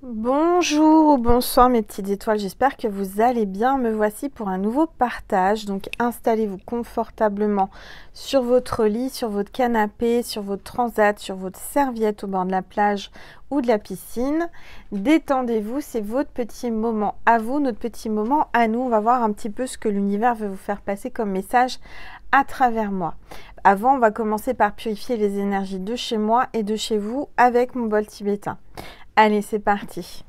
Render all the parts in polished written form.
Bonjour ou bonsoir mes petites étoiles, j'espère que vous allez bien. Me voici pour un nouveau partage. Donc installez-vous confortablement sur votre lit, sur votre canapé, sur votre transat, sur votre serviette au bord de la plage ou de la piscine. Détendez-vous, c'est votre petit moment à vous, notre petit moment à nous. On va voir un petit peu ce que l'univers veut vous faire passer comme message à travers moi. Avant, on va commencer par purifier les énergies de chez moi et de chez vous avec mon bol tibétain. Allez, c'est parti.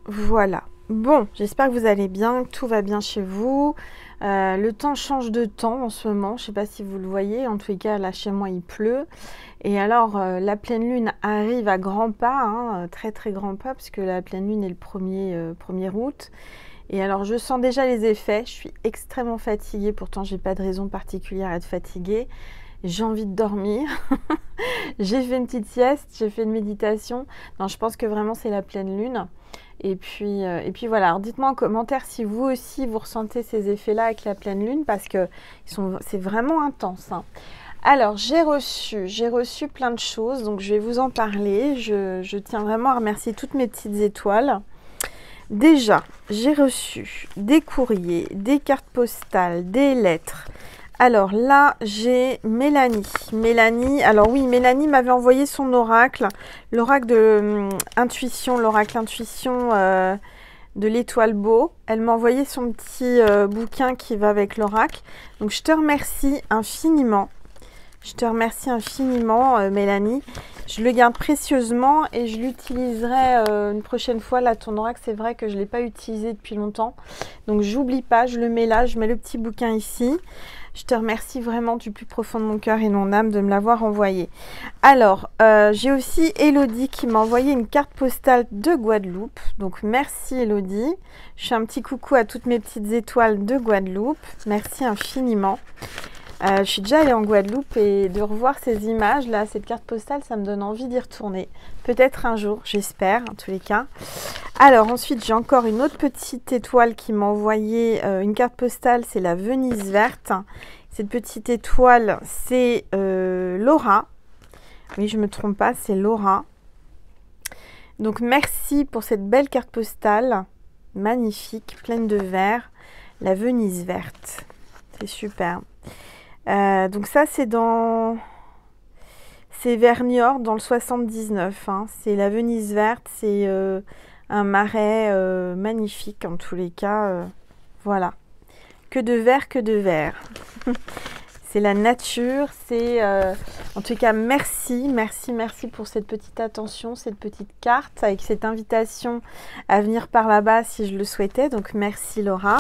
Voilà. Bon, j'espère que vous allez bien, que tout va bien chez vous. Le temps change de temps en ce moment. Je ne sais pas si vous le voyez. En tous les cas, là, chez moi, il pleut. Et alors, la pleine lune arrive à grands pas, hein, très très grands pas, puisque la pleine lune est le 1er août. Et alors, je sens déjà les effets. Je suis extrêmement fatiguée. Pourtant, j'ai pas de raison particulière à être fatiguée. J'ai envie de dormir. J'ai fait une petite sieste, j'ai fait une méditation. Non, je pense que vraiment, c'est la pleine lune. Et puis voilà, alors dites-moi en commentaire si vous aussi vous ressentez ces effets-là avec la pleine lune parce que c'est vraiment intense, hein. Alors j'ai reçu plein de choses, donc je vais vous en parler. Je tiens vraiment à remercier toutes mes petites étoiles. Déjà, j'ai reçu des courriers, des cartes postales, des lettres. Alors là, j'ai Mélanie. Alors oui, Mélanie m'avait envoyé son oracle, l'oracle de intuition, l'oracle intuition de l'étoile beau. Elle m'a envoyé son petit bouquin qui va avec l'oracle. Donc je te remercie infiniment. Mélanie. Je le garde précieusement et je l'utiliserai une prochaine fois. Là, ton oracle, c'est vrai que je ne l'ai pas utilisé depuis longtemps. Donc j'oublie pas, je le mets là, je mets le petit bouquin ici. Je te remercie vraiment du plus profond de mon cœur et de mon âme de me l'avoir envoyé. Alors, j'ai aussi Elodie qui m'a envoyé une carte postale de Guadeloupe. Donc, merci Elodie. Je fais un petit coucou à toutes mes petites étoiles de Guadeloupe. Merci infiniment. Je suis déjà allée en Guadeloupe et de revoir ces images, là, cette carte postale, ça me donne envie d'y retourner. Peut-être un jour, j'espère, en tous les cas. Alors, ensuite, j'ai encore une autre petite étoile qui m'a envoyé une carte postale, c'est la Venise verte. Cette petite étoile, c'est Laura. Oui, je ne me trompe pas, c'est Laura. Donc, merci pour cette belle carte postale, magnifique, pleine de vert. La Venise verte, c'est super. Donc ça, c'est vers Niort, dans le 79. Hein. C'est la Venise verte, c'est un marais magnifique en tous les cas. Voilà. Que de vert, que de vert. C'est la nature, c'est... en tout cas, merci pour cette petite attention, cette petite carte, avec cette invitation à venir par là-bas si je le souhaitais. Donc, merci Laura.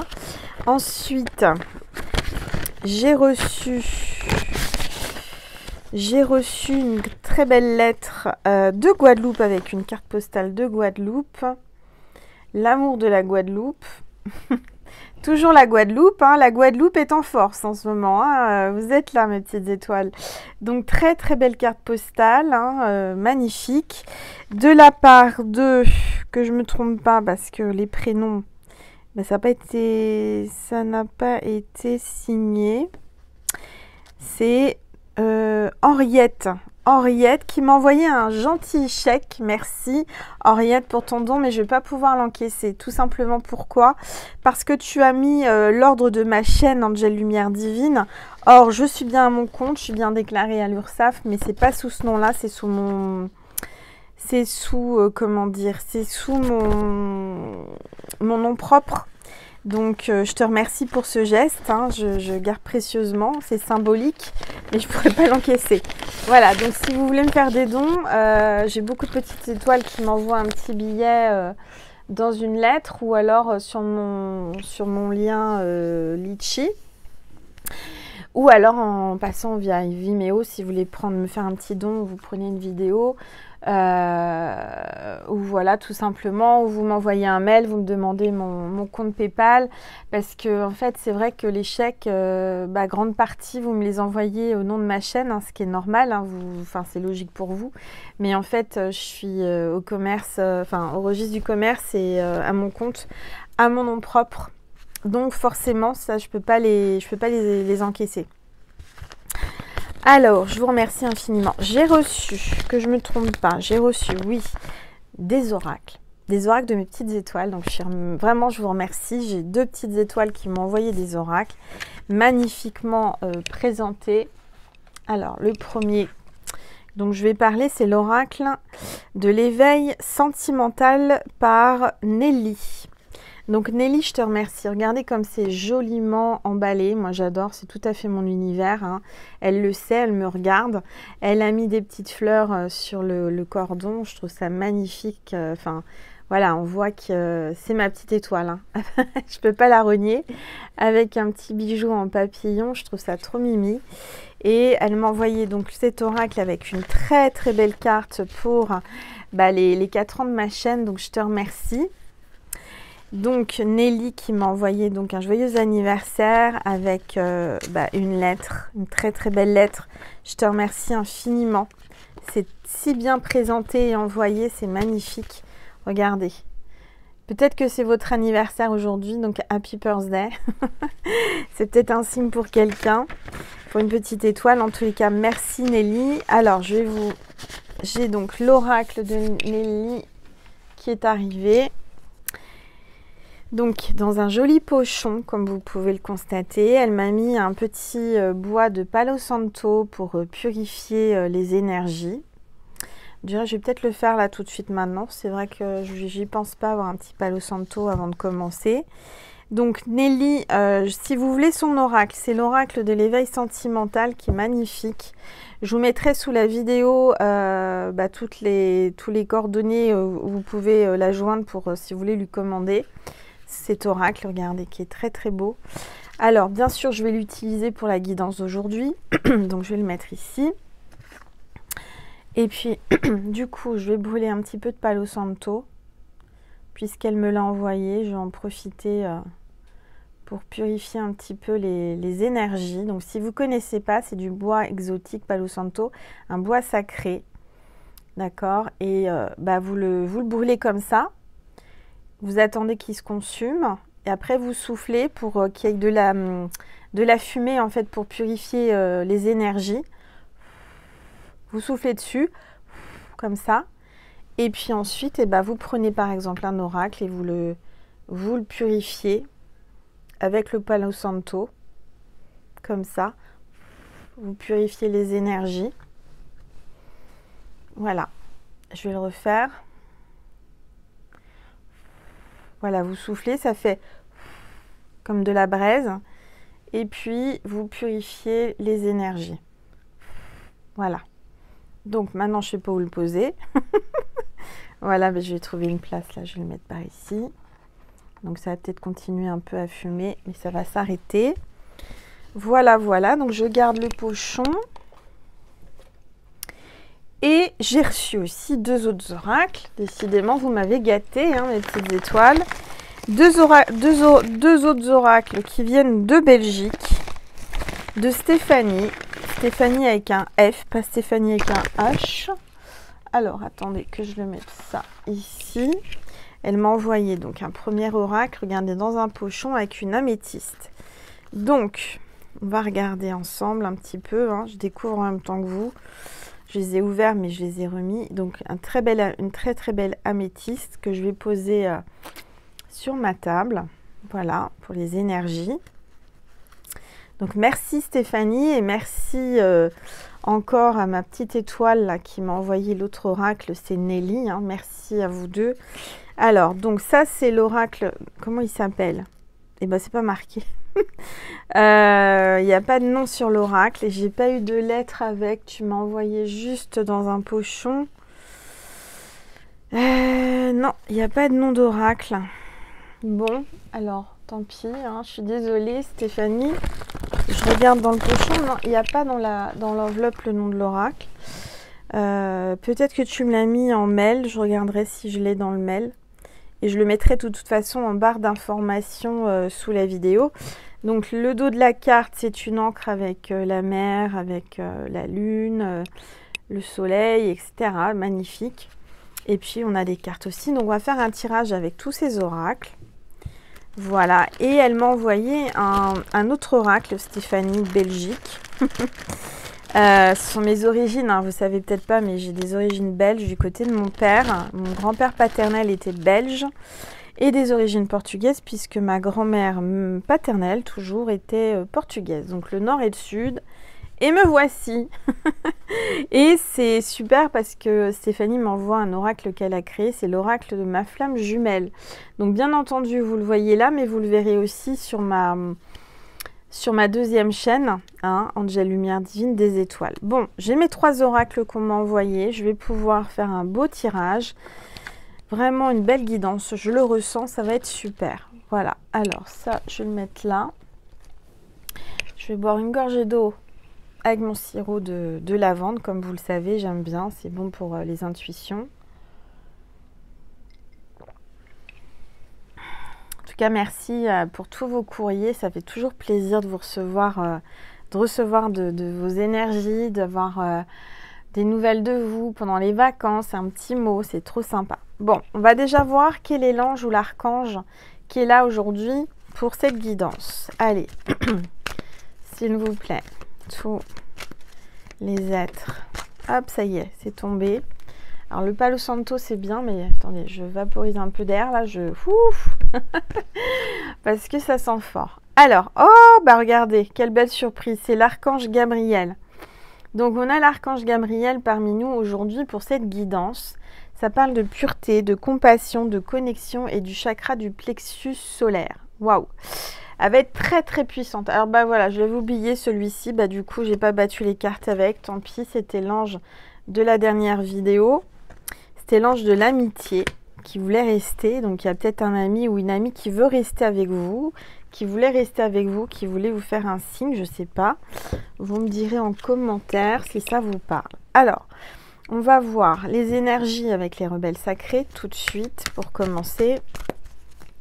Ensuite... J'ai reçu une très belle lettre de Guadeloupe avec une carte postale de Guadeloupe. L'amour de la Guadeloupe. Toujours la Guadeloupe, hein. La Guadeloupe est en force en ce moment, hein. Vous êtes là mes petites étoiles. Donc très très belle carte postale, hein, magnifique. De la part de, que je ne me trompe pas parce que les prénoms... Mais ça n'a pas été signé. C'est Henriette. Henriette qui m'a envoyé un gentil chèque. Merci Henriette pour ton don, mais je ne vais pas pouvoir l'encaisser. Tout simplement pourquoi? Parce que tu as mis l'ordre de ma chaîne Angel Lumière Divine. Or, je suis bien à mon compte, je suis bien déclarée à l'URSSAF, mais c'est pas sous ce nom-là, c'est sous mon... C'est sous, comment dire, c'est sous mon nom propre. Donc, je te remercie pour ce geste, hein, je garde précieusement, c'est symbolique, mais je ne pourrais pas l'encaisser. Voilà, donc si vous voulez me faire des dons, j'ai beaucoup de petites étoiles qui m'envoient un petit billet dans une lettre ou alors sur mon lien Litchi. Ou alors en passant via Vimeo, si vous voulez me faire un petit don, vous prenez une vidéo. Ou voilà, tout simplement, ou vous m'envoyez un mail, vous me demandez mon compte PayPal, parce que en fait c'est vrai que les chèques, grande partie vous me les envoyez au nom de ma chaîne, hein, ce qui est normal, hein, c'est logique pour vous, mais en fait je suis au commerce, au registre du commerce et à mon compte, à mon nom propre, donc forcément ça je peux pas les encaisser. Alors, je vous remercie infiniment. J'ai reçu, que je ne me trompe pas, j'ai reçu, oui, des oracles de mes petites étoiles. Donc, vraiment, je vous remercie. J'ai 2 petites étoiles qui m'ont envoyé des oracles magnifiquement présentés. Alors, le premier, donc je vais parler, c'est l'oracle de l'éveil sentimental par Nelly. Donc Nelly, je te remercie. Regardez comme c'est joliment emballé. Moi, j'adore. C'est tout à fait mon univers, hein. Elle le sait, elle me regarde. Elle a mis des petites fleurs sur le cordon. Je trouve ça magnifique. Voilà, on voit que c'est ma petite étoile, hein. Je peux pas la renier. Avec un petit bijou en papillon. Je trouve ça trop mimi. Et elle m'a envoyé donc cet oracle avec une très très belle carte pour les 4 ans de ma chaîne. Donc, je te remercie. Donc Nelly qui m'a envoyé donc un joyeux anniversaire avec une lettre, une très très belle lettre. Je te remercie infiniment. C'est si bien présenté et envoyé, c'est magnifique. Regardez. Peut-être que c'est votre anniversaire aujourd'hui, donc happy birthday. C'est peut-être un signe pour quelqu'un, pour une petite étoile. En tous les cas, merci Nelly. Alors j'ai donc l'oracle de Nelly qui est arrivé. Donc, dans un joli pochon, comme vous pouvez le constater, elle m'a mis un petit bois de Palo Santo pour purifier les énergies. Je dirais, je vais peut-être le faire là tout de suite maintenant. C'est vrai que j'y pense pas avoir un petit Palo Santo avant de commencer. Donc, Nelly, si vous voulez son oracle, c'est l'oracle de l'éveil sentimental qui est magnifique. Je vous mettrai sous la vidéo tous les coordonnées où vous pouvez la joindre pour si vous voulez lui commander. Cet oracle, regardez, qui est très très beau. Alors, bien sûr, je vais l'utiliser pour la guidance d'aujourd'hui. Donc, je vais le mettre ici. Et puis, du coup, je vais brûler un petit peu de Palo Santo. Puisqu'elle me l'a envoyé, je vais en profiter pour purifier un petit peu les énergies. Donc, si vous ne connaissez pas, c'est du bois exotique Palo Santo, un bois sacré. D'accord? Et vous le brûlez comme ça. Vous attendez qu'il se consume et après vous soufflez pour qu'il y ait de la fumée en fait pour purifier les énergies. Vous soufflez dessus comme ça et puis ensuite vous prenez par exemple un oracle et vous le purifiez avec le Palo Santo comme ça. Vous purifiez les énergies. Voilà, je vais le refaire. Voilà, vous soufflez, ça fait comme de la braise. Et puis, vous purifiez les énergies. Voilà. Donc, maintenant, je ne sais pas où le poser. Voilà, je vais trouver une place là. Je vais le mettre par ici. Donc, ça va peut-être continuer un peu à fumer, mais ça va s'arrêter. Voilà, voilà. Donc, je garde le pochon. Et j'ai reçu aussi 2 autres oracles. Décidément, vous m'avez gâté, hein, mes petites étoiles. 2 autres oracles qui viennent de Belgique. De Stéphanie. Stéphanie avec un F, pas Stéphanie avec un H. Alors, attendez que je le mette ça ici. Elle m'a envoyé donc un premier oracle, regardez, dans un pochon avec une améthyste. Donc, on va regarder ensemble un petit peu. Hein. Je découvre en même temps que vous. Je les ai ouverts, mais je les ai remis. Donc, une très très belle améthyste que je vais poser sur ma table. Voilà, pour les énergies. Donc, merci Stéphanie et merci encore à ma petite étoile là, qui m'a envoyé l'autre oracle. C'est Nelly. Hein. Merci à vous deux. Alors, donc ça, c'est l'oracle. Comment il s'appelle? Et ben c'est pas marqué. Il n'y a pas de nom sur l'oracle et j'ai pas eu de lettre avec. Tu m'as envoyé juste dans un pochon. Non, il n'y a pas de nom d'oracle. Bon, alors tant pis, hein, je suis désolée Stéphanie. Je regarde dans le pochon, non, il n'y a pas dans l'enveloppe le nom de l'oracle. Peut-être que tu me l'as mis en mail, je regarderai si je l'ai dans le mail. Et je le mettrai de toute façon en barre d'informations sous la vidéo. Donc le dos de la carte, c'est une encre avec la mer, avec la lune, le soleil, etc. Magnifique. Et puis on a des cartes aussi. Donc on va faire un tirage avec tous ces oracles. Voilà. Et elle m'a envoyé un autre oracle, Stéphanie, de Belgique. Ce sont mes origines, hein, vous savez peut-être pas, mais j'ai des origines belges du côté de mon père. Mon grand-père paternel était belge et des origines portugaises puisque ma grand-mère paternelle toujours était portugaise. Donc le nord et le sud. Et me voici. Et c'est super parce que Stéphanie m'envoie un oracle qu'elle a créé. C'est l'oracle de ma flamme jumelle. Donc bien entendu, vous le voyez là, mais vous le verrez aussi sur ma deuxième chaîne, hein, Angel Lumière Divine des Étoiles. Bon, j'ai mes 3 oracles qu'on m'a envoyés. Je vais pouvoir faire un beau tirage. Vraiment une belle guidance. Je le ressens, ça va être super. Voilà, alors ça, je vais le mettre là. Je vais boire une gorgée d'eau avec mon sirop de lavande. Comme vous le savez, j'aime bien. C'est bon pour les intuitions. En tout cas, merci pour tous vos courriers. Ça fait toujours plaisir de vous recevoir, de vos énergies, d'avoir des nouvelles de vous pendant les vacances. Un petit mot, c'est trop sympa. Bon, on va déjà voir quel est l'ange ou l'archange qui est là aujourd'hui pour cette guidance. Allez, s'il vous plaît, tous les êtres. Hop, ça y est, c'est tombé. Alors le Palo Santo c'est bien, mais attendez, je vaporise un peu d'air là, ouf parce que ça sent fort. Alors, oh bah regardez, quelle belle surprise, c'est l'archange Gabriel. Donc on a l'archange Gabriel parmi nous aujourd'hui pour cette guidance. Ça parle de pureté, de compassion, de connexion et du chakra du plexus solaire. Waouh! Elle va être très très puissante. Alors bah voilà, je vais vous oublier celui-ci. Bah du coup, j'ai pas battu les cartes avec. Tant pis, c'était l'ange de la dernière vidéo. C'était l'ange de l'amitié qui voulait rester. Donc il y a peut-être un ami ou une amie qui veut rester avec vous, qui voulait rester avec vous, qui voulait vous faire un signe, je sais pas. Vous me direz en commentaire si ça vous parle. Alors, on va voir les énergies avec les rebelles sacrés tout de suite pour commencer.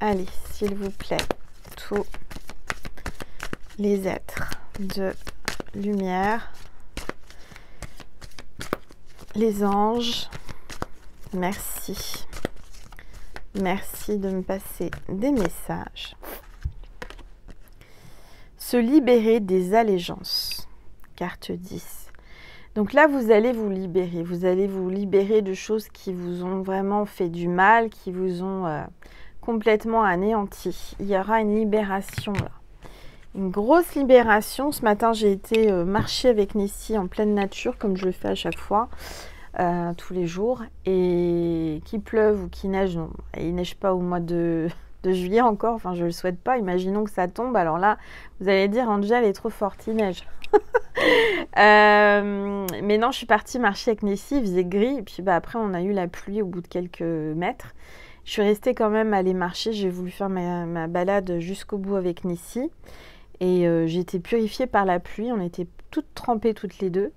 Allez, s'il vous plaît, tous les êtres de lumière, les anges, merci. Merci de me passer des messages. Se libérer des allégeances. Carte 10. Donc là, vous allez vous libérer. Vous allez vous libérer de choses qui vous ont vraiment fait du mal, qui vous ont complètement anéanti. Il y aura une libération là. Une grosse libération. Ce matin, j'ai été marcher avec Nessie en pleine nature, comme je le fais à chaque fois, tous les jours. Et qu'il pleuve ou qu'il neige, non. Et il neige pas au mois de juillet encore. Enfin, je le souhaite pas. Imaginons que ça tombe. Alors là, vous allez dire, Angel est trop forte, il neige. Mais non, je suis partie marcher avec Nessie, il faisait gris. Et puis bah, après, on a eu la pluie au bout de quelques mètres. Je suis restée quand même aller marcher. J'ai voulu faire ma balade jusqu'au bout avec Nessie. Et j'ai été purifiée par la pluie. On était toutes trempées toutes les deux.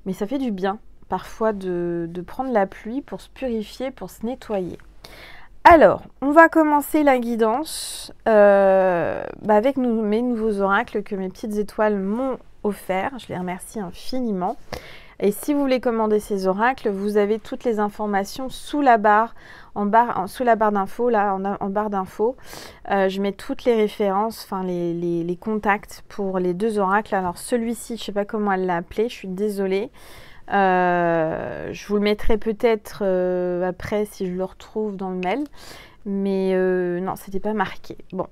Mais ça fait du bien parfois de prendre la pluie pour se purifier, pour se nettoyer. Alors, on va commencer la guidance avec mes nouveaux oracles que mes petites étoiles m'ont offert. Je les remercie infiniment. Et si vous voulez commander ces oracles, vous avez toutes les informations sous la barre, sous la barre d'infos, là, en barre d'infos. Je mets toutes les références, enfin les contacts pour les 2 oracles. Alors celui-ci, je ne sais pas comment elle l'a appelé, je suis désolée. Je vous le mettrai peut-être après si je le retrouve dans le mail. Mais non, c'était pas marqué. Bon,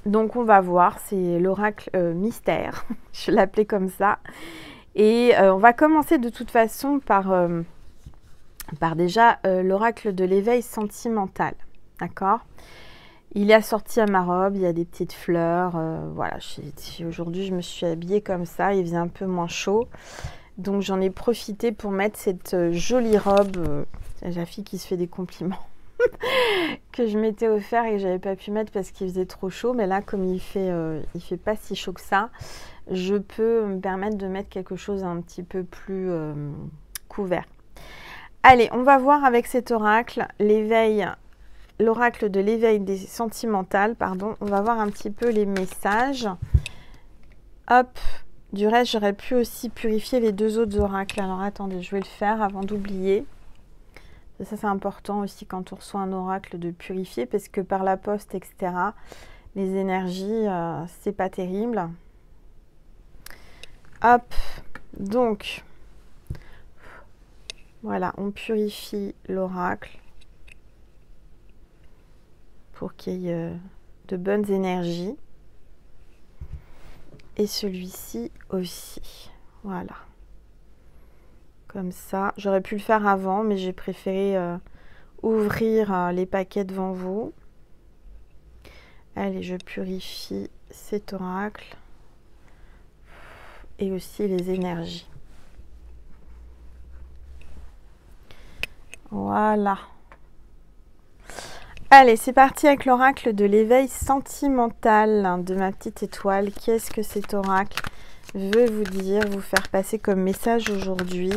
donc on va voir, c'est l'oracle mystère. Je l'appelais comme ça. Et on va commencer de toute façon par déjà l'oracle de l'éveil sentimental. D'accord ? Il est assorti à ma robe, il y a des petites fleurs. Voilà, aujourd'hui je me suis habillée comme ça, il faisait un peu moins chaud. Donc j'en ai profité pour mettre cette jolie robe. J'ai la fille qui se fait des compliments. Que je m'étais offert et que j'avais pas pu mettre parce qu'il faisait trop chaud. Mais là, comme il fait pas si chaud que ça, je peux me permettre de mettre quelque chose un petit peu plus couvert. Allez, on va voir avec cet oracle l'oracle de l'éveil des sentimentales, pardon. On va voir un petit peu les messages. Hop. Du reste, j'aurais pu aussi purifier les deux autres oracles. Alors attendez, je vais le faire avant d'oublier. Ça, c'est important aussi quand on reçoit un oracle de purifier, parce que par la poste, etc., les énergies, c'est pas terrible. Hop, donc, voilà, on purifie l'oracle pour qu'il y ait de bonnes énergies. Et celui-ci aussi, voilà. Comme ça, j'aurais pu le faire avant, mais j'ai préféré ouvrir les paquets devant vous. Allez, je purifie cet oracle et aussi les énergies. Voilà. Allez, c'est parti avec l'oracle de l'éveil sentimental de ma petite étoile. Qu'est-ce que cet oracle veut vous dire, vous faire passer comme message aujourd'hui?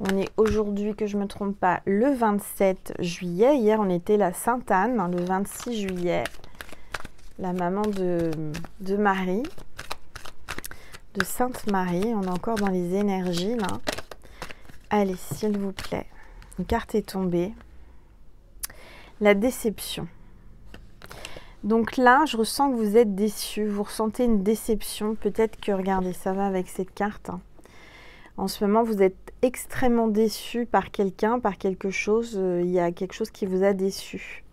On est aujourd'hui, que je ne me trompe pas, le 27 juillet. Hier, on était la Sainte-Anne, le 26 juillet. La maman de Marie, de Sainte Marie. On est encore dans les énergies, là. Allez, s'il vous plaît. Une carte est tombée. La déception. Donc là, je ressens que vous êtes déçus. Vous ressentez une déception. Peut-être que, regardez, ça va avec cette carte. En ce moment, vous êtes extrêmement déçu par quelqu'un, par quelque chose. Il y a quelque chose qui vous a déçu.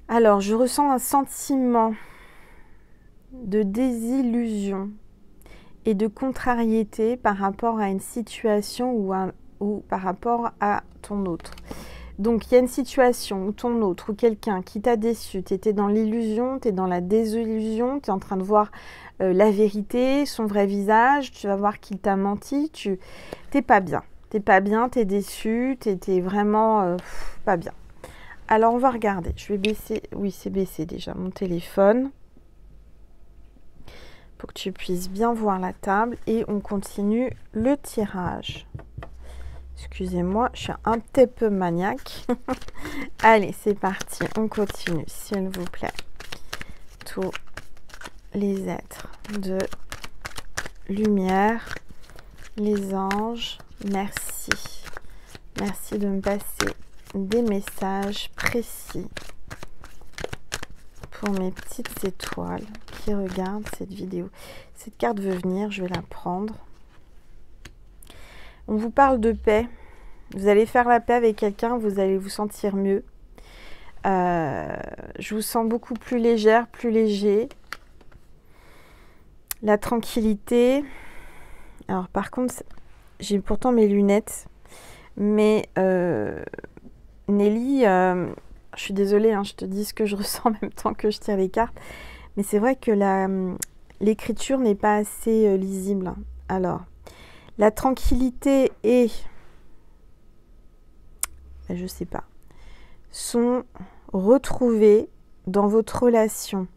Alors, je ressens un sentiment de désillusion et de contrariété par rapport à une situation ou par rapport à ton autre. Donc, il y a une situation où ton autre ou quelqu'un qui t'a déçu, tu étais dans l'illusion, tu es dans la désillusion, tu es en train de voir la vérité, son vrai visage, tu vas voir qu'il t'a menti, tu n'es pas bien. Tu n'es pas bien, tu es déçu, tu étais vraiment pas bien. Alors, on va regarder. Je vais baisser, oui, c'est baissé déjà, mon téléphone, pour que tu puisses bien voir la table. Et on continue le tirage. Excusez-moi, je suis un petit peu maniaque. Allez, c'est parti. On continue, s'il vous plaît. Tous les êtres de lumière, les anges, merci. Merci de me passer des messages précis pour mes petites étoiles qui regardent cette vidéo. Cette carte veut venir, je vais la prendre. On vous parle de paix. Vous allez faire la paix avec quelqu'un, vous allez vous sentir mieux. Je vous sens beaucoup plus légère, plus léger. La tranquillité. Alors par contre, j'ai pourtant mes lunettes. Mais Nelly, je suis désolée, hein, je te dis ce que je ressens en même temps que je tire les cartes. Mais c'est vrai que l'écriture n'est pas assez lisible. Alors, la tranquillité et, je ne sais pas, sont retrouvées dans votre relation.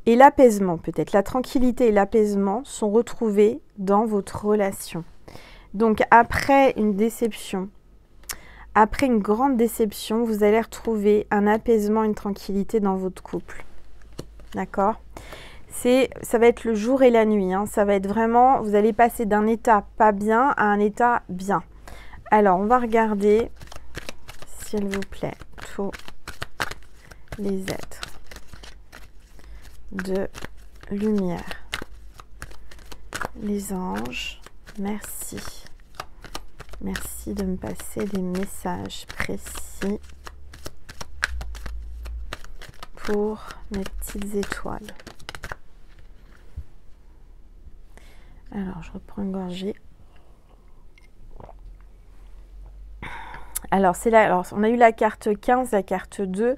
Et l'apaisement peut-être. La tranquillité et l'apaisement sont retrouvés dans votre relation. Donc après une déception, après une grande déception, vous allez retrouver un apaisement, une tranquillité dans votre couple. D'accord ? Ça va être le jour et la nuit. Hein. Ça va être vraiment, vous allez passer d'un état pas bien à un état bien. Alors, on va regarder, s'il vous plaît, tous les êtres de lumière. Les anges, merci. Merci de me passer des messages précis pour mes petites étoiles. Alors, je reprends une gorgée. Alors, c'est là, alors, on a eu la carte 15, la carte 2,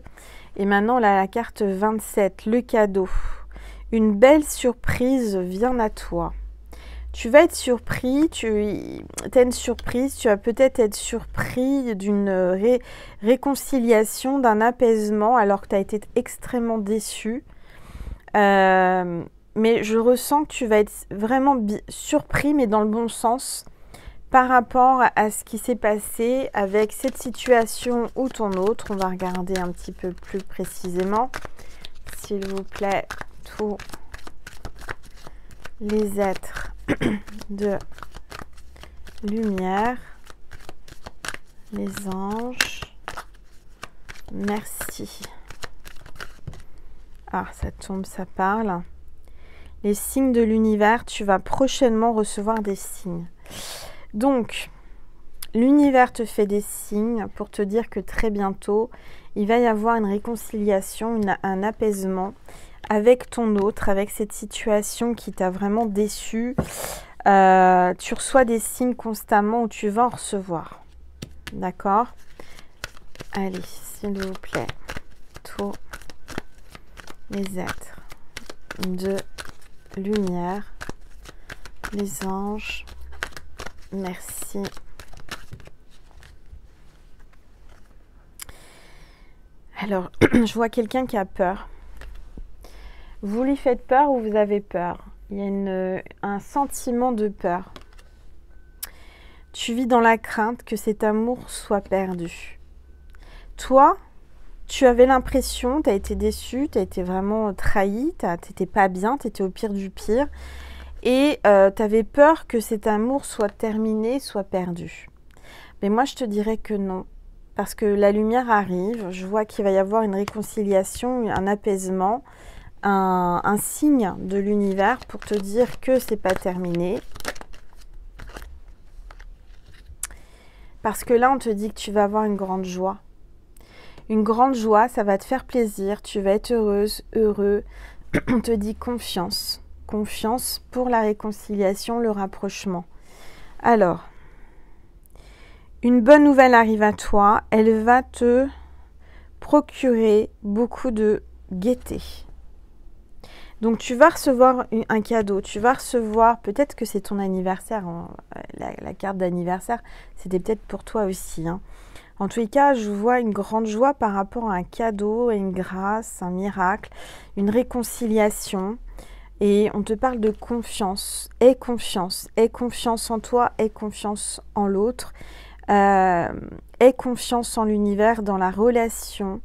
et maintenant, là, la carte 27, le cadeau. Une belle surprise vient à toi. Tu vas être surpris, tu as une surprise, tu vas peut-être être surpris d'une réconciliation, d'un apaisement, alors que tu as été extrêmement déçu. Mais je ressens que tu vas être vraiment surpris, mais dans le bon sens, par rapport à ce qui s'est passé avec cette situation ou ton autre. On va regarder un petit peu plus précisément, s'il vous plaît, tous les êtres de lumière, les anges, merci. Ah, ça tombe, ça parle. Les signes de l'univers, tu vas prochainement recevoir des signes. Donc, l'univers te fait des signes pour te dire que très bientôt, il va y avoir une réconciliation, un apaisement avec ton autre, avec cette situation qui t'a vraiment déçu. Tu reçois des signes constamment ou tu vas en recevoir. D'accord? Allez, s'il vous plaît, tous les êtres de lumière, les anges, merci. Alors, je vois quelqu'un qui a peur. Vous lui faites peur ou vous avez peur? Il y a un sentiment de peur. Tu vis dans la crainte que cet amour soit perdu. Toi, tu avais l'impression, tu as été déçu, tu as été vraiment trahi, tu n'étais pas bien, tu étais au pire du pire. Et tu avais peur que cet amour soit terminé, soit perdu. Mais moi, je te dirais que non. Parce que la lumière arrive, je vois qu'il va y avoir une réconciliation, un apaisement, un signe de l'univers pour te dire que c'est pas terminé. Parce que là, on te dit que tu vas avoir une grande joie. Une grande joie, ça va te faire plaisir, tu vas être heureuse, heureux. On te dit confiance. Confiance pour la réconciliation, le rapprochement. Alors, une bonne nouvelle arrive à toi. Elle va te procurer beaucoup de gaieté. Donc, tu vas recevoir un cadeau. Tu vas recevoir, peut-être que c'est ton anniversaire. Hein, la carte d'anniversaire, c'était peut-être pour toi aussi. Hein. En tous les cas, je vois une grande joie par rapport à un cadeau, une grâce, un miracle, une réconciliation. Et on te parle de confiance. Aie confiance. Aie confiance en toi, aie confiance en l'autre. Aie confiance en l'univers, dans la relation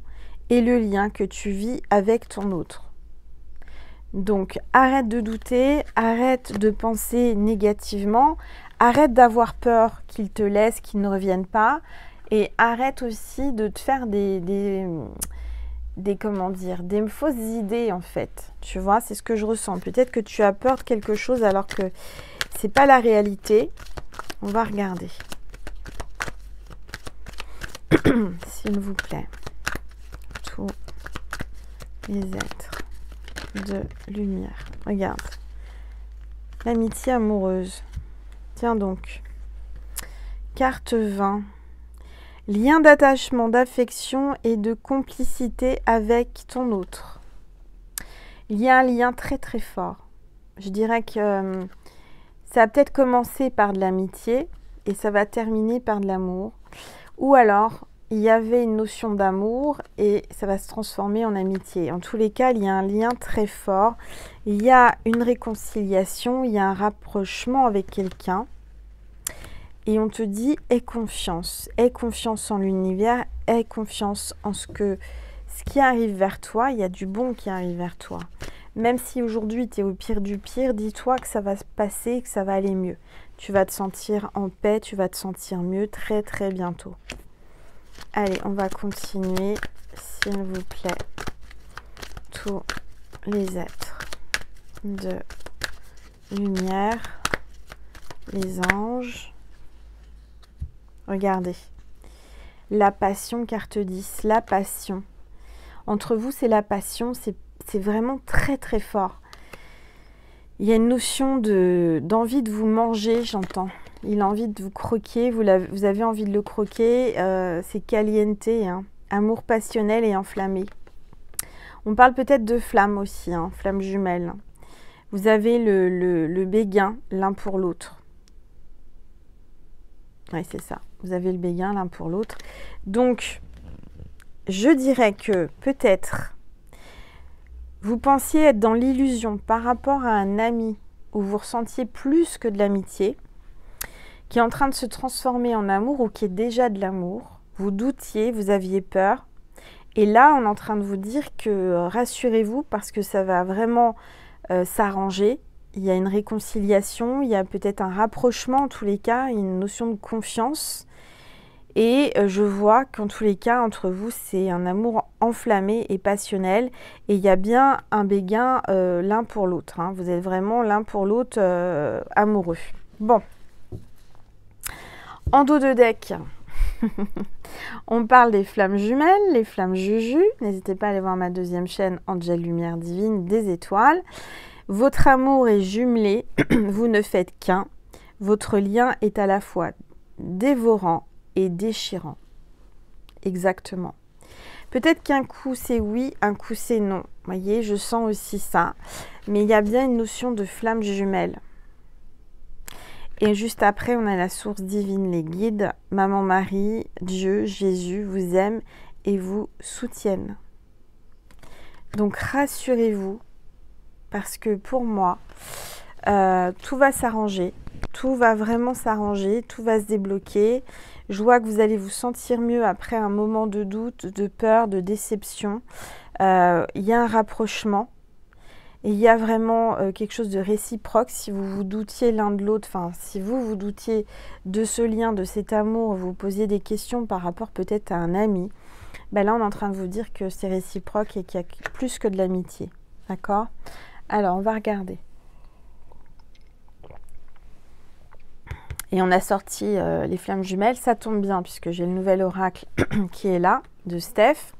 et le lien que tu vis avec ton autre. Donc, arrête de douter, arrête de penser négativement, arrête d'avoir peur qu'il te laisse, qu'il ne revienne pas, et arrête aussi de te faire des fausses idées en fait. Tu vois, c'est ce que je ressens. Peut-être que tu as peur de quelque chose alors que c'est pas la réalité. On va regarder. S'il vous plaît, tous les êtres de lumière. Regarde. L'amitié amoureuse. Tiens donc. Carte 20. Lien d'attachement, d'affection et de complicité avec ton autre. Il y a un lien très très fort. Je dirais que ça a peut-être commencé par de l'amitié et ça va terminer par de l'amour. Ou alors, il y avait une notion d'amour et ça va se transformer en amitié. En tous les cas, il y a un lien très fort. Il y a une réconciliation, il y a un rapprochement avec quelqu'un. Et on te dit, aie confiance en l'univers, aie confiance en ce qui arrive vers toi. Il y a du bon qui arrive vers toi. Même si aujourd'hui tu es au pire du pire, dis-toi que ça va se passer, que ça va aller mieux. Tu vas te sentir en paix, tu vas te sentir mieux très très bientôt. Allez, on va continuer, s'il vous plaît. Tous les êtres de lumière, les anges. Regardez, la passion, carte 10, la passion. Entre vous, c'est la passion, c'est vraiment très très fort. Il y a une notion d'envie de vous manger, j'entends. il a envie de vous croquer, vous avez envie de le croquer, c'est caliente, hein, amour passionnel et enflammé. On parle peut-être de flamme aussi, hein, flamme jumelle. Vous avez le béguin l'un pour l'autre. Oui, c'est ça. Vous avez le béguin l'un pour l'autre. Donc, je dirais que peut-être vous pensiez être dans l'illusion par rapport à un ami où vous ressentiez plus que de l'amitié, qui est en train de se transformer en amour ou qui est déjà de l'amour. Vous doutiez, vous aviez peur. Et là, on est en train de vous dire que rassurez-vous parce que ça va vraiment s'arranger. Il y a une réconciliation, il y a peut-être un rapprochement en tous les cas, une notion de confiance. Et je vois qu'en tous les cas, entre vous, c'est un amour enflammé et passionnel. Et il y a bien un béguin l'un pour l'autre. Hein. Vous êtes vraiment l'un pour l'autre amoureux. Bon. En dos de deck, on parle des flammes jumelles, les flammes juju. N'hésitez pas à aller voir ma deuxième chaîne, Angel Lumière Divine, des étoiles. Votre amour est jumelé, vous ne faites qu'un. Votre lien est à la fois dévorant et déchirant. Exactement. Peut-être qu'un coup c'est oui, un coup c'est non. Vous voyez, je sens aussi ça. Mais il y a bien une notion de flamme jumelle. Et juste après, on a la source divine, les guides. Maman Marie, Dieu, Jésus vous aiment et vous soutiennent. Donc rassurez-vous. Parce que pour moi, tout va s'arranger, tout va vraiment s'arranger, tout va se débloquer. Je vois que vous allez vous sentir mieux après un moment de doute, de peur, de déception. Il y a un rapprochement. Et il y a vraiment quelque chose de réciproque. Si vous vous doutiez l'un de l'autre, enfin, si vous doutiez de ce lien, de cet amour, vous posiez des questions par rapport peut-être à un ami, ben là, on est en train de vous dire que c'est réciproque et qu'il y a plus que de l'amitié. D'accord ? Alors, on va regarder. Et on a sorti les flammes jumelles. Ça tombe bien puisque j'ai le nouvel oracle qui est là, de Steph.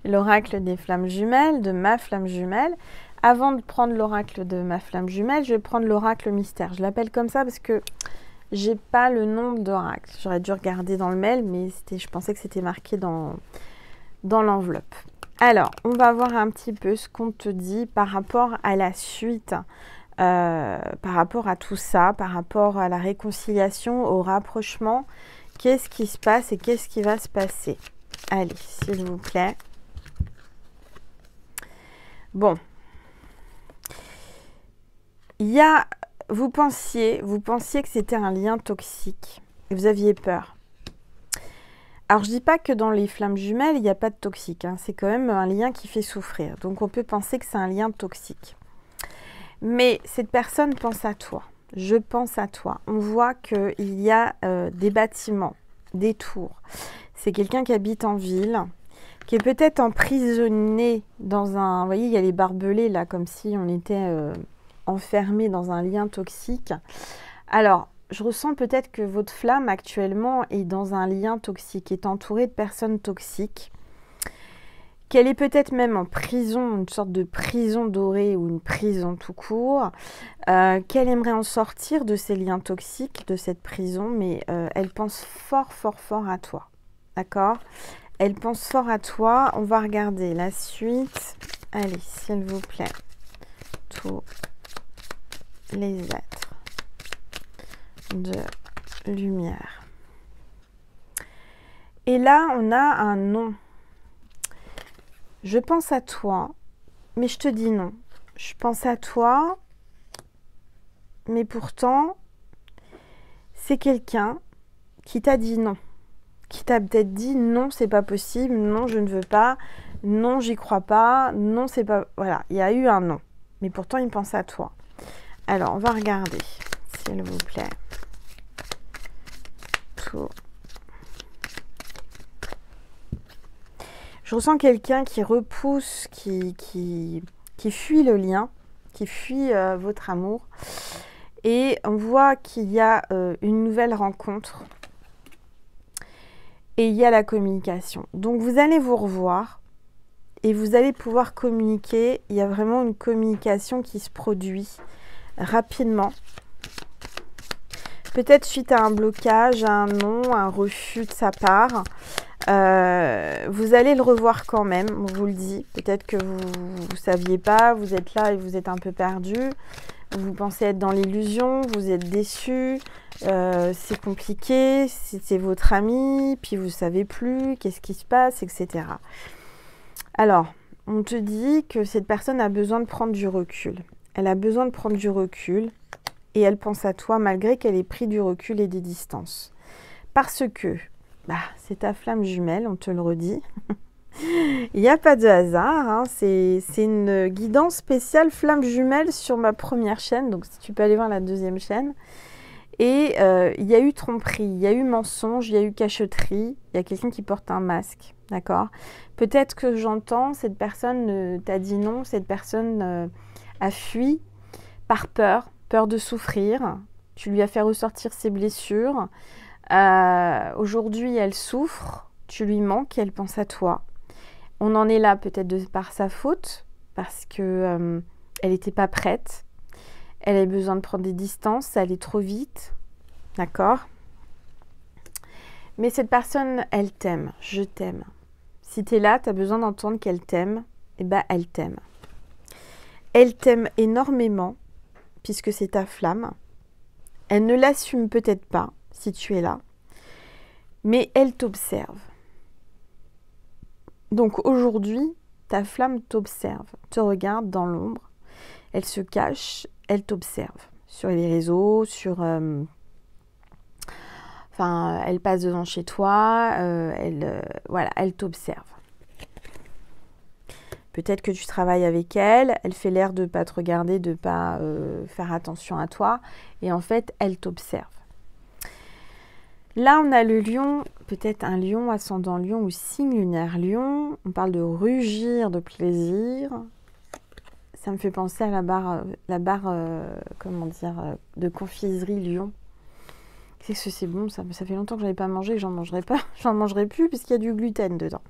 L'oracle des flammes jumelles, de ma flamme jumelle. Avant de prendre l'oracle de ma flamme jumelle, je vais prendre l'oracle mystère. Je l'appelle comme ça parce que j'ai pas le nombre d'oracles. J'aurais dû regarder dans le mail, mais je pensais que c'était marqué dans l'enveloppe. Alors, on va voir un petit peu ce qu'on te dit par rapport à la suite, par rapport à tout ça, par rapport à la réconciliation, au rapprochement. Qu'est-ce qui se passe et qu'est-ce qui va se passer? Allez, s'il vous plaît. Bon. Vous pensiez que c'était un lien toxique et vous aviez peur. Alors, je ne dis pas que dans les flammes jumelles, il n'y a pas de toxique. Hein. C'est quand même un lien qui fait souffrir. Donc, on peut penser que c'est un lien toxique. Mais cette personne pense à toi. Je pense à toi. On voit qu'il y a des bâtiments, des tours. C'est quelqu'un qui habite en ville, qui est peut-être emprisonné dans un... Vous voyez, il y a les barbelés, là, comme si on était enfermé dans un lien toxique. Alors, je ressens peut-être que votre flamme actuellement est dans un lien toxique, est entourée de personnes toxiques, qu'elle est peut-être même en prison, une sorte de prison dorée ou une prison tout court, qu'elle aimerait en sortir de ces liens toxiques, de cette prison, mais elle pense fort, fort, fort à toi. D'accord? Elle pense fort à toi. On va regarder la suite. Allez, s'il vous plaît. Tous les êtres de lumière. Et là, on a un non. Je pense à toi, mais je te dis non. Je pense à toi, mais pourtant, c'est quelqu'un qui t'a dit non. Qui t'a peut-être dit non, c'est pas possible, non, je ne veux pas, non, j'y crois pas, non, c'est pas... Voilà, il y a eu un non. Mais pourtant, il pense à toi. Alors, on va regarder, s'il vous plaît. Tout. Je ressens quelqu'un qui repousse, qui fuit le lien, qui fuit votre amour. Et on voit qu'il y a une nouvelle rencontre. Et il y a la communication. Donc, vous allez vous revoir et vous allez pouvoir communiquer. Il y a vraiment une communication qui se produit rapidement. peut-être suite à un blocage, à un non, un refus de sa part. Vous allez le revoir quand même, on vous le dit. Peut-être que vous ne saviez pas, vous êtes là et vous êtes un peu perdu. Vous pensez être dans l'illusion, vous êtes déçu, c'est compliqué, c'est votre ami, puis vous ne savez plus, qu'est-ce qui se passe, etc. Alors, on te dit que cette personne a besoin de prendre du recul. Elle a besoin de prendre du recul et elle pense à toi malgré qu'elle ait pris du recul et des distances. Parce que c'est ta flamme jumelle, on te le redit. Il n'y a pas de hasard, hein. C'est une guidance spéciale flamme jumelle sur ma première chaîne, donc si tu peux aller voir la deuxième chaîne. Et il y a eu tromperie, il y a eu mensonge, il y a eu cacheterie, il y a quelqu'un qui porte un masque, d'accord? Peut-être que j'entends, cette personne t'a dit non, cette personne a fui par peur, peur de souffrir, tu lui as fait ressortir ses blessures. Aujourd'hui, elle souffre, tu lui manques, elle pense à toi. On en est là peut-être par sa faute, parce que elle n'était pas prête. Elle a besoin de prendre des distances, ça allait trop vite. D'accord? Mais cette personne, elle t'aime, je t'aime. Si tu es là, tu as besoin d'entendre qu'elle t'aime, et elle t'aime. Elle t'aime énormément, puisque c'est ta flamme. Elle ne l'assume peut-être pas, si tu es là, mais elle t'observe. Donc aujourd'hui, ta flamme t'observe, te regarde dans l'ombre, elle se cache, elle t'observe sur les réseaux, elle passe devant chez toi, elle t'observe. Peut-être que tu travailles avec elle, elle fait l'air de ne pas te regarder, de ne pas faire attention à toi, et en fait, elle t'observe. Là, on a le lion, peut-être un lion, ascendant lion ou signe lunaire lion. On parle de rugir de plaisir. Ça me fait penser à la barre de confiserie lion. Qu'est-ce que c'est bon, ça fait longtemps que je n'avais pas mangé, que j'en mangerai pas, j'en mangerai plus puisqu'il y a du gluten dedans.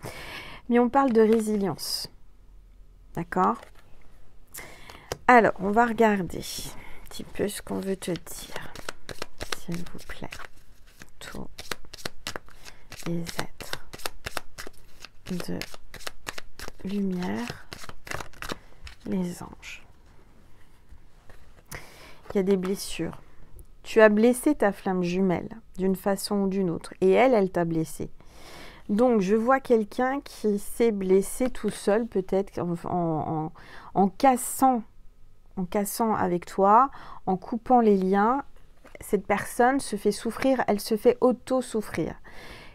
Mais on parle de résilience. D'accord? Alors, on va regarder un petit peu ce qu'on veut te dire, s'il vous plaît. Tous les êtres de lumière, les anges. Il y a des blessures. Tu as blessé ta flamme jumelle d'une façon ou d'une autre et elle t'a blessé. Donc je vois quelqu'un qui s'est blessé tout seul, peut-être en cassant avec toi, en coupant les liens. Cette personne se fait souffrir, elle se fait auto-souffrir.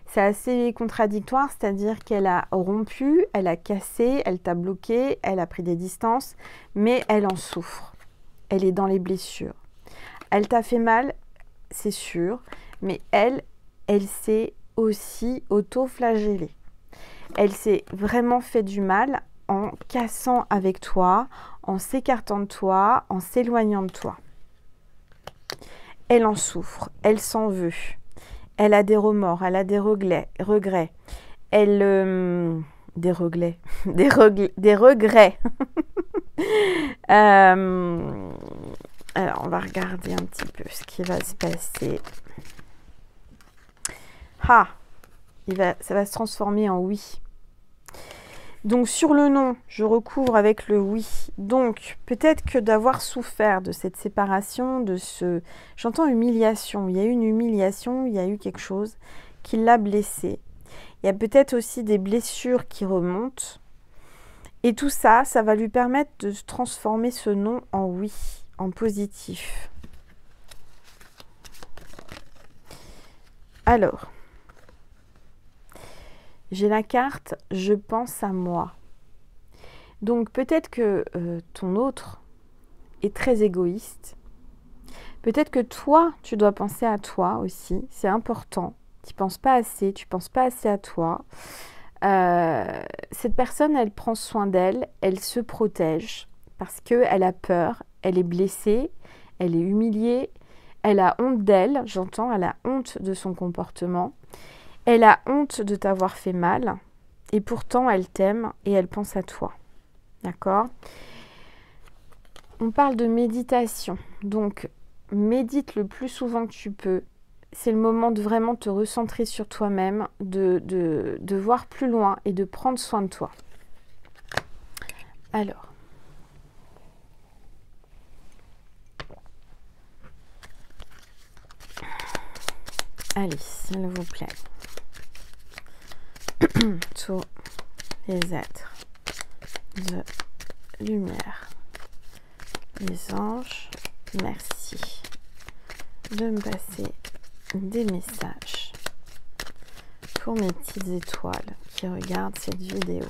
C'est assez contradictoire, c'est-à-dire qu'elle a rompu, elle a cassé, elle t'a bloqué, elle a pris des distances, mais elle en souffre. Elle est dans les blessures. Elle t'a fait mal, c'est sûr, mais elle s'est aussi auto-flagellée. Elle s'est vraiment fait du mal en cassant avec toi, en s'écartant de toi, en s'éloignant de toi. Elle en souffre, elle s'en veut, elle a des remords, elle a des regrets, des regrets. Alors, on va regarder un petit peu ce qui va se passer. Ça va se transformer en oui. Donc sur le non, je recouvre avec le oui. Donc peut-être que d'avoir souffert de cette séparation, j'entends humiliation. Il y a eu une humiliation, il y a eu quelque chose qui l'a blessé. Il y a peut-être aussi des blessures qui remontent. Et tout ça, ça va lui permettre de transformer ce non en oui, en positif. Alors, j'ai la carte « Je pense à moi ». Donc peut-être que ton autre est très égoïste. Peut-être que toi, tu dois penser à toi aussi. C'est important. Tu ne penses pas assez, tu ne penses pas assez à toi. Cette personne, elle prend soin d'elle, elle se protège parce qu'elle a peur, elle est blessée, elle est humiliée, elle a honte d'elle, j'entends, elle a honte de son comportement. Elle a honte de t'avoir fait mal et pourtant elle t'aime et elle pense à toi. D'accord? On parle de méditation. Donc, médite le plus souvent que tu peux c'est le moment de vraiment te recentrer sur toi-même, de voir plus loin et de prendre soin de toi. Alors, allez, s'il vous plaît. Tous les êtres de lumière, les anges, merci de me passer des messages pour mes petites étoiles qui regardent cette vidéo.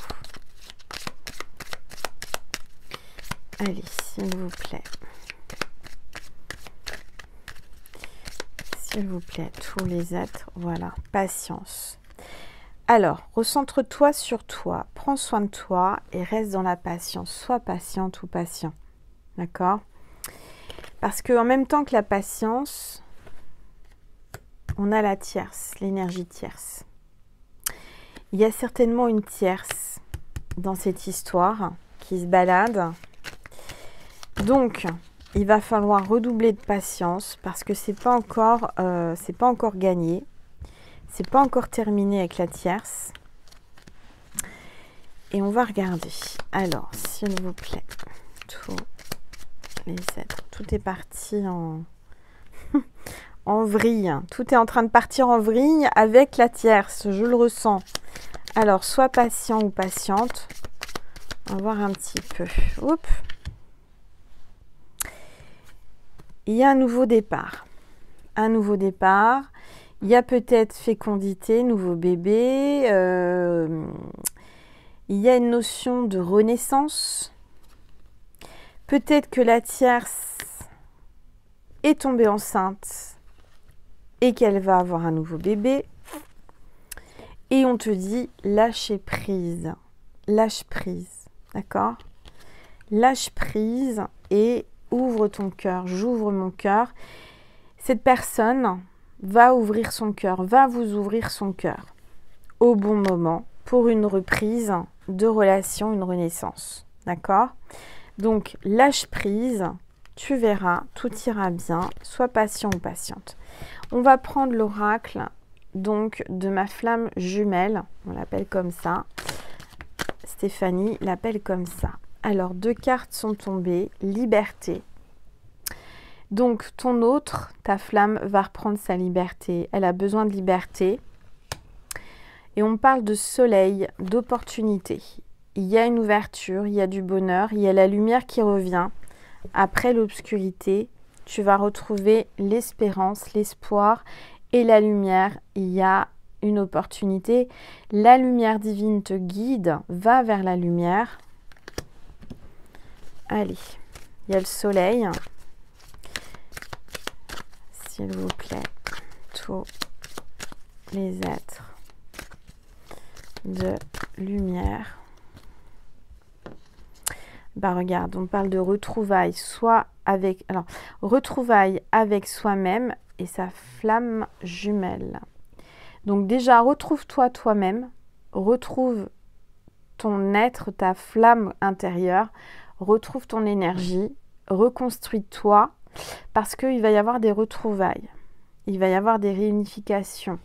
Allez, s'il vous plaît. S'il vous plaît, tous les êtres, voilà, patience. Alors, recentre-toi sur toi, prends soin de toi et reste dans la patience. Sois patiente ou patient, d'accord? Parce qu'en même temps que la patience, on a la tierce, l'énergie tierce. Il y a certainement une tierce dans cette histoire qui se balade. Donc, il va falloir redoubler de patience parce que c'est pas encore gagné. C'est pas encore terminé avec la tierce. Et on va regarder. Alors, s'il vous plaît, tous les êtres. Tout est parti en, en vrille. Tout est en train de partir en vrille avec la tierce. Je le ressens. Alors, sois patient ou patiente. On va voir un petit peu. Oups. Il y a un nouveau départ. Un nouveau départ. Il y a peut-être fécondité, nouveau bébé. Il y a une notion de renaissance. Peut-être que la tierce est tombée enceinte et qu'elle va avoir un nouveau bébé. Et on te dit lâcher prise. Lâche prise. D'accord? Lâche prise et ouvre ton cœur. J'ouvre mon cœur. Cette personne va ouvrir son cœur, va vous ouvrir son cœur au bon moment pour une reprise de relation, une renaissance. D'accord? Donc, lâche prise, tu verras, tout ira bien, sois patient ou patiente. On va prendre l'oracle donc de ma flamme jumelle, on l'appelle comme ça. Stéphanie l'appelle comme ça. Alors, 2 cartes sont tombées, liberté. Donc, ton autre, ta flamme, va reprendre sa liberté. Elle a besoin de liberté. Et on parle de soleil, d'opportunité. Il y a une ouverture, il y a du bonheur, il y a la lumière qui revient. Après l'obscurité, tu vas retrouver l'espérance, l'espoir et la lumière. Il y a une opportunité. La lumière divine te guide, va vers la lumière. Allez, il y a le soleil. S'il vous plaît, tous les êtres de lumière. Bah regarde, on parle de retrouvailles, soit avec, alors retrouvailles avec soi-même et sa flamme jumelle. Donc déjà, retrouve-toi toi-même, retrouve ton être, ta flamme intérieure, retrouve ton énergie, reconstruis-toi. Parce qu'il va y avoir des retrouvailles, il va y avoir des réunifications.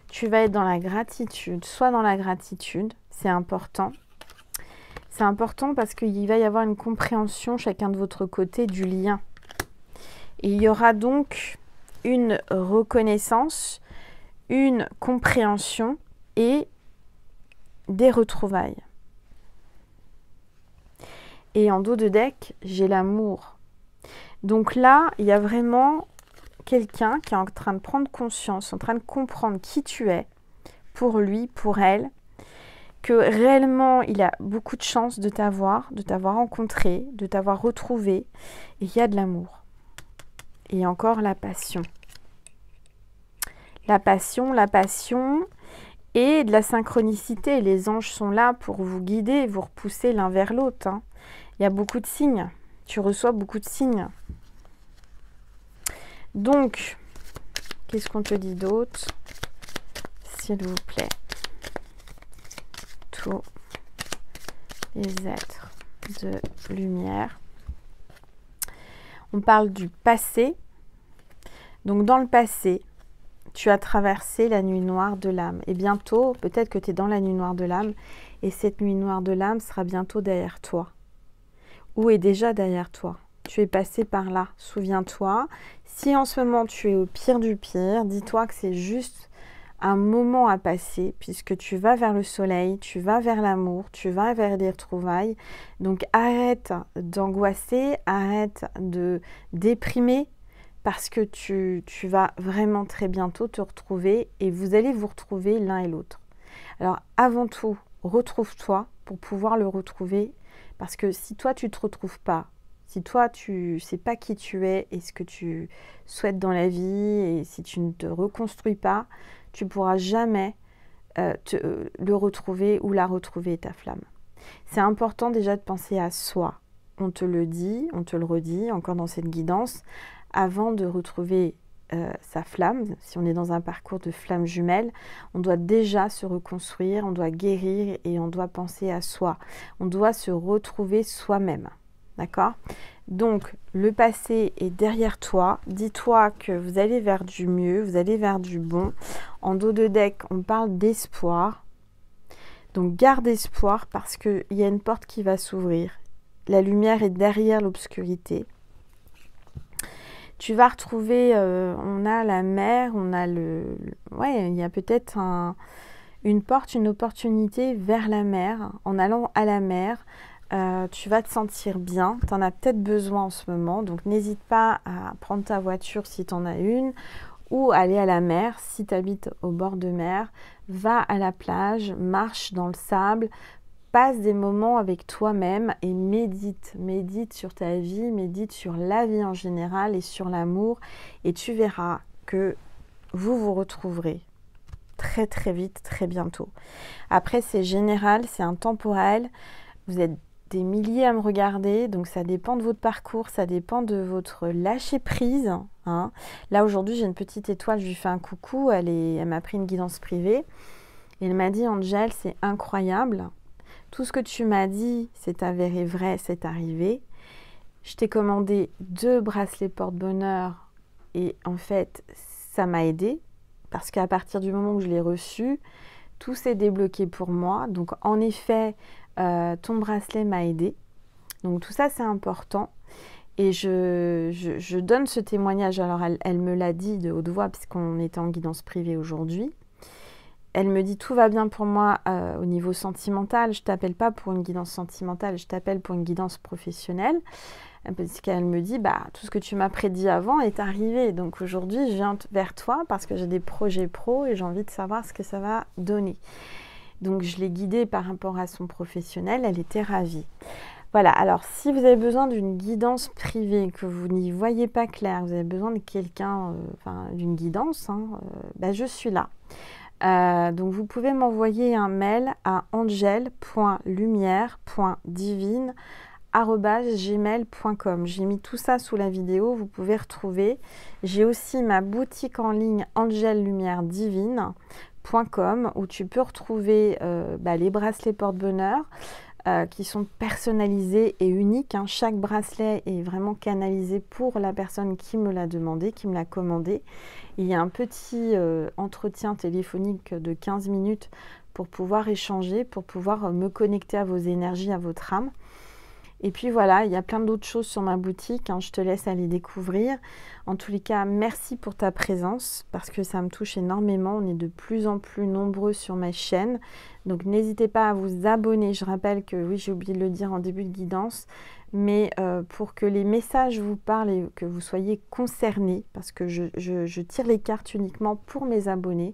Tu vas être dans la gratitude, soit dans la gratitude, c'est important. C'est important parce qu'il va y avoir une compréhension chacun de votre côté du lien. Et il y aura donc une reconnaissance, une compréhension et des retrouvailles. Et en dos de deck, j'ai l'amour. Donc là, il y a vraiment quelqu'un qui est en train de prendre conscience, en train de comprendre qui tu es, pour lui, pour elle, que réellement, il a beaucoup de chance de t'avoir rencontré, de t'avoir retrouvé, et il y a de l'amour. Et encore la passion. La passion et de la synchronicité. Les anges sont là pour vous guider et vous repousser l'un vers l'autre. Hein. Il y a beaucoup de signes. Tu reçois beaucoup de signes. Donc, qu'est-ce qu'on te dit d'autre? S'il vous plaît. Tous les êtres de lumière. On parle du passé. Donc, dans le passé, tu as traversé la nuit noire de l'âme. Et bientôt, peut-être que tu es dans la nuit noire de l'âme, et cette nuit noire de l'âme sera bientôt derrière toi. Ou est déjà derrière toi. Tu es passé par là, souviens-toi. Si en ce moment tu es au pire du pire, dis-toi que c'est juste un moment à passer, puisque tu vas vers le soleil, tu vas vers l'amour, tu vas vers les retrouvailles. Donc arrête d'angoisser, arrête de déprimer, parce que tu vas vraiment très bientôt te retrouver et vous allez vous retrouver l'un et l'autre. Alors avant tout, retrouve-toi pour pouvoir le retrouver, parce que si toi tu ne te retrouves pas, si toi tu ne sais pas qui tu es et ce que tu souhaites dans la vie, et si tu ne te reconstruis pas, tu ne pourras jamais le retrouver ou la retrouver, ta flamme. C'est important déjà de penser à soi. On te le dit, on te le redit, encore dans cette guidance, avant de retrouver sa flamme, si on est dans un parcours de flamme jumelle, on doit déjà se reconstruire, on doit guérir et on doit penser à soi. On doit se retrouver soi-même. D'accord? Donc, le passé est derrière toi. Dis-toi que vous allez vers du mieux, vous allez vers du bon. En dos de deck, on parle d'espoir. Donc, garde espoir parce qu'il y a une porte qui va s'ouvrir. La lumière est derrière l'obscurité. Tu vas retrouver, on a la mer, on a ouais, il y a peut-être une porte, une opportunité vers la mer. En allant à la mer, tu vas te sentir bien. Tu en as peut-être besoin en ce moment. Donc, n'hésite pas à prendre ta voiture si tu en as une ou aller à la mer si tu habites au bord de mer. Va à la plage, marche dans le sable. Passe des moments avec toi-même et médite. Médite sur ta vie, médite sur la vie en général et sur l'amour. Et tu verras que vous vous retrouverez très très vite, très bientôt. Après, c'est général, c'est intemporel. Vous êtes des milliers à me regarder, donc ça dépend de votre parcours, ça dépend de votre lâcher-prise. Hein. Là, aujourd'hui, j'ai une petite étoile, je lui fais un coucou, elle m'a pris une guidance privée. Et elle m'a dit, Angel, c'est incroyable. Tout ce que tu m'as dit, c'est avéré vrai, c'est arrivé. Je t'ai commandé 2 bracelets porte-bonheur et en fait, ça m'a aidé parce qu'à partir du moment où je l'ai reçu, tout s'est débloqué pour moi. Donc, en effet, ton bracelet m'a aidé. Donc, tout ça, c'est important. Et je donne ce témoignage. Alors, elle me l'a dit de haute voix puisqu'on était en guidance privée aujourd'hui. Elle me dit tout va bien pour moi au niveau sentimental. Je t'appelle pas pour une guidance sentimentale, je t'appelle pour une guidance professionnelle. Parce qu'elle me dit tout ce que tu m'as prédit avant est arrivé. Donc aujourd'hui, je viens vers toi parce que j'ai des projets pro et j'ai envie de savoir ce que ça va donner. Donc je l'ai guidée par rapport à son professionnel. Elle était ravie. Voilà, alors si vous avez besoin d'une guidance privée, que vous n'y voyez pas clair, vous avez besoin de quelqu'un, d'une guidance, je suis là. Donc vous pouvez m'envoyer un mail à angel.lumière.divine@gmail.com. J'ai mis tout ça sous la vidéo, vous pouvez retrouver. J'ai aussi ma boutique en ligne angellumièredivine.com où tu peux retrouver les bracelets porte-bonheur qui sont personnalisés et uniques. Hein. Chaque bracelet est vraiment canalisé pour la personne qui me l'a demandé, qui me l'a commandé. Il y a un petit entretien téléphonique de 15 minutes pour pouvoir échanger, pour pouvoir me connecter à vos énergies, à votre âme. Et puis voilà, il y a plein d'autres choses sur ma boutique, hein, je te laisse aller découvrir. En tous les cas, merci pour ta présence parce que ça me touche énormément. On est de plus en plus nombreux sur ma chaîne. Donc n'hésitez pas à vous abonner. Je rappelle que, oui, j'ai oublié de le dire en début de guidance, mais pour que les messages vous parlent et que vous soyez concernés, parce que je tire les cartes uniquement pour mes abonnés.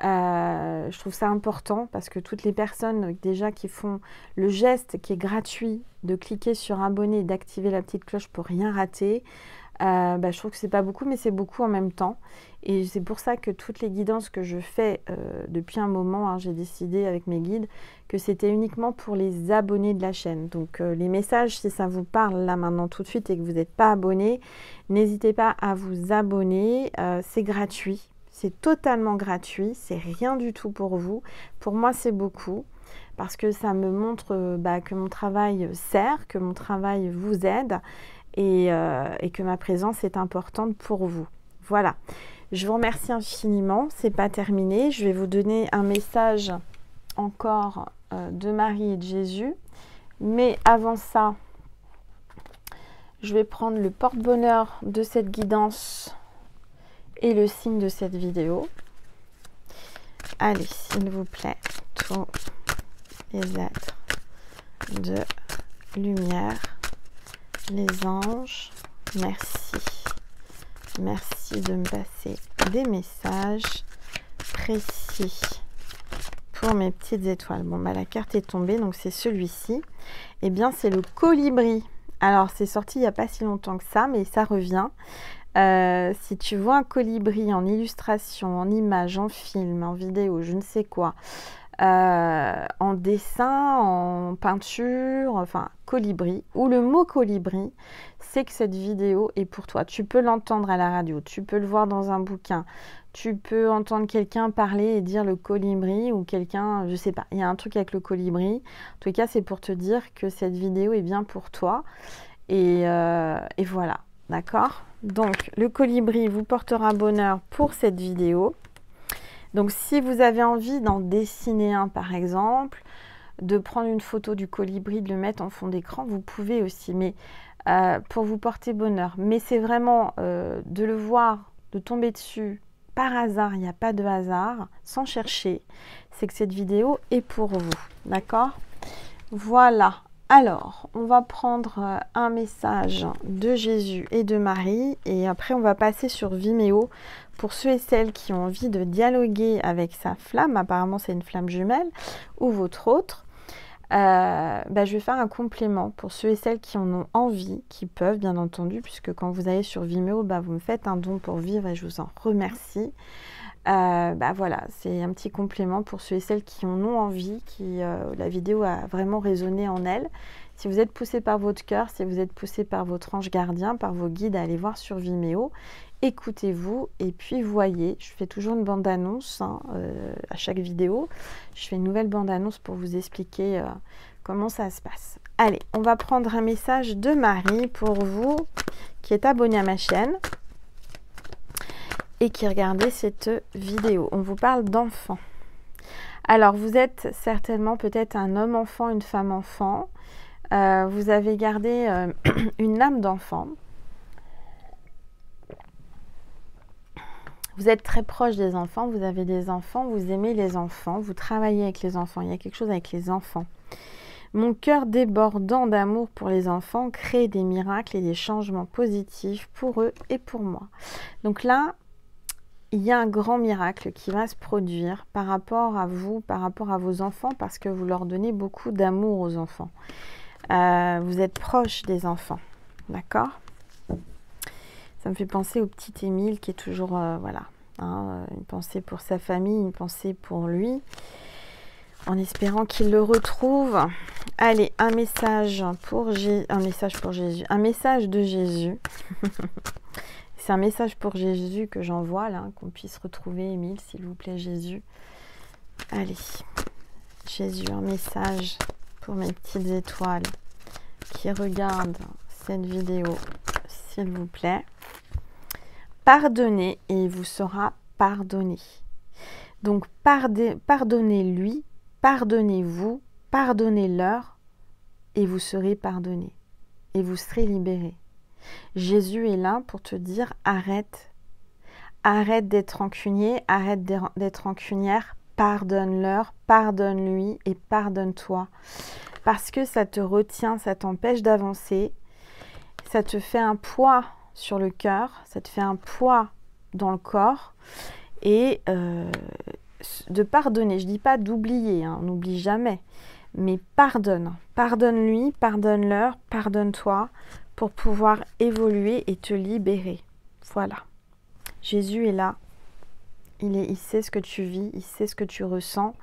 Je trouve ça important parce que toutes les personnes déjà qui font le geste qui est gratuit de cliquer sur abonner et d'activer la petite cloche pour rien rater, je trouve que c'est pas beaucoup mais c'est beaucoup en même temps et c'est pour ça que toutes les guidances que je fais depuis un moment, j'ai décidé avec mes guides que c'était uniquement pour les abonnés de la chaîne. Donc les messages, si ça vous parle là maintenant tout de suite et que vous n'êtes pas abonné, n'hésitez pas à vous abonner, c'est gratuit. C'est totalement gratuit, c'est rien du tout pour vous. Pour moi, c'est beaucoup parce que ça me montre que mon travail sert, que mon travail vous aide et que ma présence est importante pour vous. Voilà. Je vous remercie infiniment. C'est pas terminé. Je vais vous donner un message encore de Marie et de Jésus. Mais avant ça, je vais prendre le porte-bonheur de cette guidance et le signe de cette vidéo. Allez, s'il vous plaît, tous les êtres de lumière, les anges, merci. Merci de me passer des messages précis pour mes petites étoiles. Bon, bah, la carte est tombée, donc c'est celui-ci. Eh bien, c'est le colibri. Alors, c'est sorti il n'y a pas si longtemps que ça, mais ça revient. Si tu vois un colibri en illustration, en image, en film, en vidéo, je ne sais quoi, en dessin, en peinture, enfin colibri, ou le mot colibri, c'est que cette vidéo est pour toi. Tu peux l'entendre à la radio, tu peux le voir dans un bouquin, tu peux entendre quelqu'un parler et dire le colibri, ou quelqu'un, je sais pas, il y a un truc avec le colibri. En tout cas, c'est pour te dire que cette vidéo est bien pour toi. Et voilà, d'accord? Donc, le colibri vous portera bonheur pour cette vidéo. Donc, si vous avez envie d'en dessiner un, par exemple, de prendre une photo du colibri, de le mettre en fond d'écran, vous pouvez aussi, mais pour vous porter bonheur. Mais c'est vraiment de le voir, de tomber dessus par hasard, il n'y a pas de hasard, sans chercher, c'est que cette vidéo est pour vous, d'accord? Voilà. Alors, on va prendre un message de Jésus et de Marie et après on va passer sur Vimeo pour ceux et celles qui ont envie de dialoguer avec sa flamme. Apparemment, c'est une flamme jumelle ou votre autre. Je vais faire un complément pour ceux et celles qui en ont envie, qui peuvent bien entendu, puisque quand vous allez sur Vimeo, vous me faites un don pour vivre et je vous en remercie. Voilà, c'est un petit complément pour ceux et celles qui en ont envie, la vidéo a vraiment résonné en elles. Si vous êtes poussé par votre cœur, si vous êtes poussé par votre ange gardien, par vos guides, allez voir sur Vimeo, écoutez-vous et puis voyez. Je fais toujours une bande-annonce à chaque vidéo. Je fais une nouvelle bande-annonce pour vous expliquer comment ça se passe. Allez, on va prendre un message de Marie pour vous qui êtes abonné à ma chaîne et qui regardez cette vidéo. On vous parle d'enfants. Alors, vous êtes certainement peut-être un homme-enfant, une femme-enfant. Vous avez gardé une âme d'enfant. Vous êtes très proche des enfants, vous avez des enfants, vous aimez les enfants, vous travaillez avec les enfants. Il y a quelque chose avec les enfants. Mon cœur débordant d'amour pour les enfants crée des miracles et des changements positifs pour eux et pour moi. Donc là, il y a un grand miracle qui va se produire par rapport à vous, par rapport à vos enfants, parce que vous leur donnez beaucoup d'amour aux enfants. Vous êtes proche des enfants, d'accord? Ça me fait penser au petit Émile qui est toujours, une pensée pour sa famille, une pensée pour lui, en espérant qu'il le retrouve. Allez, un message pour Jésus, un message de Jésus. C'est un message pour Jésus que j'envoie, là, qu'on puisse retrouver Émile, s'il vous plaît, Jésus. Allez, Jésus, un message pour mes petites étoiles qui regardent cette vidéo, s'il vous plaît. Pardonnez et il vous sera pardonné. Donc, pardonnez-lui, pardonnez-vous, pardonnez-leur et vous serez pardonné. Et vous serez libéré. Jésus est là pour te dire arrête. Arrête d'être rancunier, arrête d'être rancunière, pardonne-leur, pardonne-lui et pardonne-toi. Parce que ça te retient, ça t'empêche d'avancer, ça te fait un poids sur le cœur, ça te fait un poids dans le corps. Et de pardonner, je ne dis pas d'oublier, on n'oublie jamais, mais pardonne. Pardonne-lui, pardonne-leur, pardonne-toi pour pouvoir évoluer et te libérer. Voilà. Jésus est là. Il sait ce que tu vis, il sait ce que tu ressens.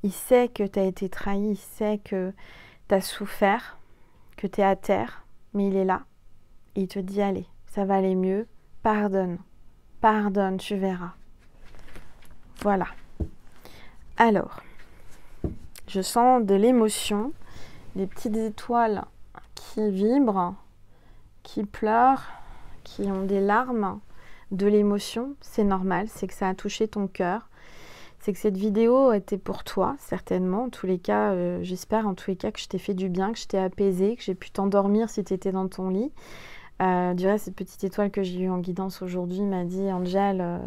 Il sait que tu as été trahi, il sait que tu as souffert, que tu es à terre, mais il est là. Il te dit, allez, ça va aller mieux, pardonne, pardonne, tu verras. Voilà. Alors, je sens de l'émotion, des petites étoiles qui vibrent, qui pleurent, qui ont des larmes de l'émotion, c'est normal, c'est que ça a touché ton cœur. C'est que cette vidéo était pour toi, certainement. En tous les cas, j'espère en tous les cas que je t'ai fait du bien, que je t'ai apaisé, que j'ai pu t'endormir si tu étais dans ton lit. Du reste, cette petite étoile que j'ai eue en guidance aujourd'hui m'a dit, Angel,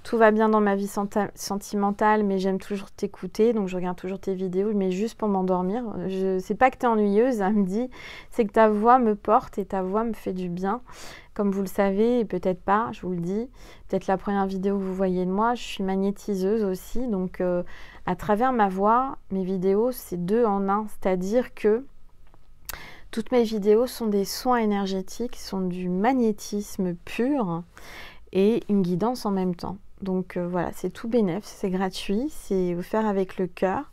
tout va bien dans ma vie sentimentale, mais j'aime toujours t'écouter, donc je regarde toujours tes vidéos, mais juste pour m'endormir. C'est pas que tu es ennuyeuse, elle me dit, c'est que ta voix me porte et ta voix me fait du bien. Comme vous le savez, et peut-être pas, je vous le dis, peut-être la première vidéo que vous voyez de moi, je suis magnétiseuse aussi, donc à travers ma voix, mes vidéos, c'est 2 en 1, c'est-à-dire que toutes mes vidéos sont des soins énergétiques, sont du magnétisme pur et une guidance en même temps. Donc voilà, c'est tout bénef, c'est gratuit, c'est offert avec le cœur.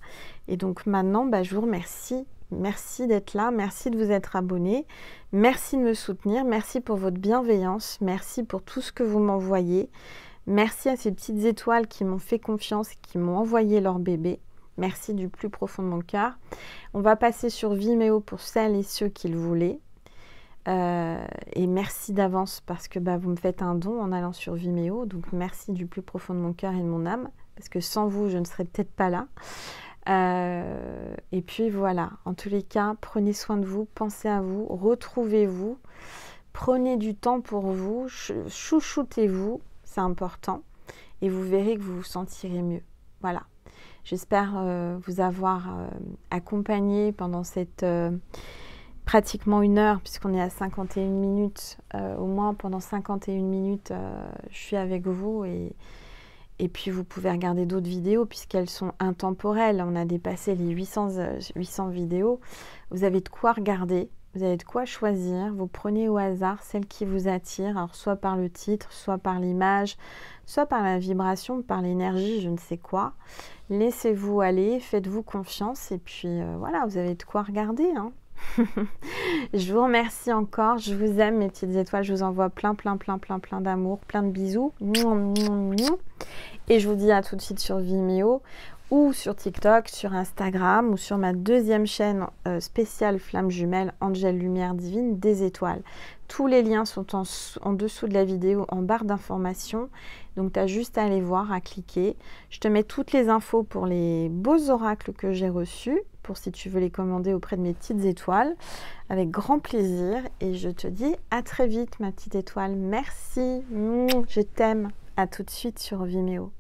Et donc maintenant, je vous remercie. Merci d'être là, merci de vous être abonné, merci de me soutenir, merci pour votre bienveillance, merci pour tout ce que vous m'envoyez. Merci à ces petites étoiles qui m'ont fait confiance et qui m'ont envoyé leur bébé. Merci du plus profond de mon cœur. On va passer sur Vimeo pour celles et ceux qui le voulaient. Et merci d'avance parce que vous me faites un don en allant sur Vimeo. Donc merci du plus profond de mon cœur et de mon âme. Parce que sans vous, je ne serais peut-être pas là. Et puis voilà, en tous les cas, prenez soin de vous, pensez à vous, retrouvez-vous. Prenez du temps pour vous, chouchoutez-vous, c'est important. Et vous verrez que vous vous sentirez mieux. Voilà. J'espère vous avoir accompagné pendant cette pratiquement 1 heure, puisqu'on est à 51 minutes. Au moins pendant 51 minutes, je suis avec vous. Et puis vous pouvez regarder d'autres vidéos puisqu'elles sont intemporelles. On a dépassé les 800 vidéos. Vous avez de quoi regarder. Vous avez de quoi choisir, vous prenez au hasard celle qui vous attire, alors soit par le titre, soit par l'image, soit par la vibration, par l'énergie, je ne sais quoi. Laissez-vous aller, faites-vous confiance et puis voilà, vous avez de quoi regarder. Hein. Je vous remercie encore, je vous aime mes petites étoiles, je vous envoie plein d'amour, plein de bisous. Et je vous dis à tout de suite sur Vimeo ou sur TikTok, sur Instagram ou sur ma 2e chaîne spéciale Flamme Jumelle, Angel Lumière Divine des Étoiles. Tous les liens sont en dessous de la vidéo, en barre d'informations. Donc, tu as juste à aller voir, à cliquer. Je te mets toutes les infos pour les beaux oracles que j'ai reçus, pour si tu veux les commander auprès de mes petites étoiles, avec grand plaisir. Et je te dis à très vite, ma petite étoile. Merci, je t'aime. À tout de suite sur Vimeo.